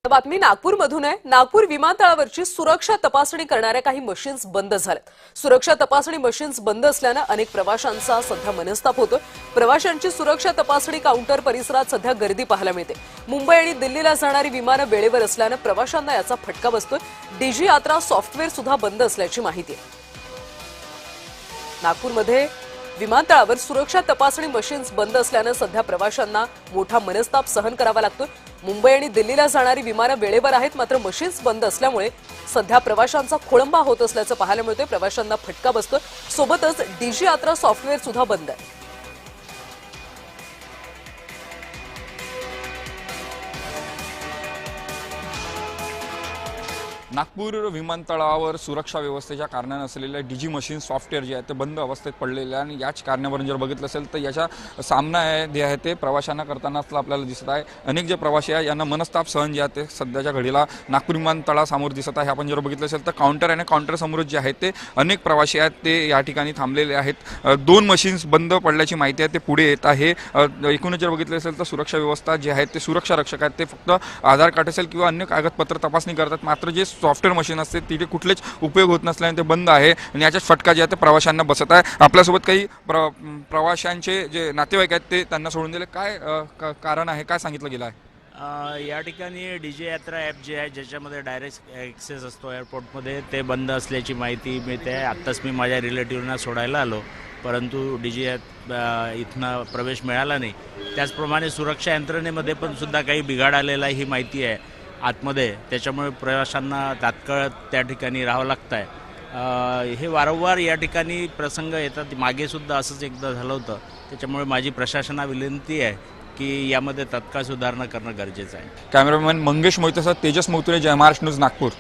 बातमी नागपूरमधून आहे। नागपूर विमानतळावरची सुरक्षा तपासणी करणाऱ्या काही मशीन्स बंद झाल्यात। सुरक्षा तपासणी मशीन्स बंद असल्याने अनेक प्रवाशांचा सध्या मनस्ताप होतोय। प्रवाशांची सुरक्षा तपासणी काउंटर परिसरात सध्या गर्दी पाहायला मिळते। मुंबई आणि दिल्लीला जाणारी विमानं वेळेवर असल्याने प्रवाशांना याचा फटका बसतोय। डीजी यात्रा सॉफ्टवेअर सुद्धा बंद असल्याची माहिती आहे। नागपूरमध्ये विमानतळावर सुरक्षा तपासणी मशीन्स बंद असल्याने सध्या प्रवाशांना मोठा मनस्ताप सहन करावा लागतोय। मुंबई आणि दिल्लीला जाणारी विमानं वेळेवर आहेत, मात्र मशीन्स बंद असल्यामुळे सध्या प्रवाशांचा खोळंबा होत असल्याचं पाहायला मिळतोय। प्रवाशांना फटका बसतोय। सोबतच डीजी यात्रा सॉफ्टवेअर सुद्धा बंद आहे। नागपूर विमानतळावर सुरक्षा व्यवस्थेच्या कारणाने असलेल्या डीजी मशीन सॉफ्टवेअर जे आहे ते बंद अवस्थेत पडलेले आहे आणि याच कारणावरून जर बघितलं असेल तर याचा सामना जे आहे ते प्रवाशांना करताना आपल्याला दिसत आहे। अनेक जे प्रवासी आहे यांना मनस्ताप सहन जे आहे ते सध्याच्या घडीला नागपूर विमानतळासमोर दिसत आहे। आपण जर बघितलं असेल तर काउंटर आणि काउंटर समोर जे आहे ते अनेक प्रवासी आहेत ते या ठिकाणी थांबलेले आहेत। दोन मशीन्स बंद पडल्याची माहिती आहे ते पुढे येत आहे। एकूणच जर बघितलं असेल तर सुरक्षा व्यवस्था जे आहे ते सुरक्षा रक्षक आहेत ते फक्त आधार कार्ड असेल किंवा अन्य कागदपत्र तपासणी करतात, मात्र जे सॉफ्टवेअर मशीन असते तिथे कुठलेच उपयोग होत नसल्याने ते बंद आहे आणि याचाच फटका जे आहे ते प्रवाशांना बसत आहे। आपल्यासोबत काही प्रवाशांचे जे नातेवाईक आहेत ते त्यांना सोडून दिले, काय कारण आहे, काय सांगितलं गेलं आहे? या ठिकाणी डीजे यात्रा ॲप जे आहे ज्याच्यामध्ये डायरेक्ट ॲक्सेस असतो एअरपोर्टमध्ये ते बंद असल्याची माहिती मिळते आहे। आत्ताच मी माझ्या रिलेटिव्हना सोडायला आलो, परंतु डीजे इथनं प्रवेश मिळाला नाही। त्याचप्रमाणे सुरक्षा यंत्रणेमध्ये पण सुद्धा काही बिघाड आलेला ही माहिती आहे आतमध्ये, त्याच्यामुळे प्रवाशांना तात्काळ त्या ठिकाणी राहावं लागतं आहे। हे वारंवार या ठिकाणी प्रसंग येतात, मागेसुद्धा असंच एकदा झालं होतं। त्याच्यामुळे माझी प्रशासनाला विनंती आहे की यामध्ये तात्काळ सुधारणा करणं गरजेचं आहे। कॅमेरामॅन मंगेश मोहितेसह तेजस मोतुरे, जय महाराष्ट्र न्यूज, नागपूर।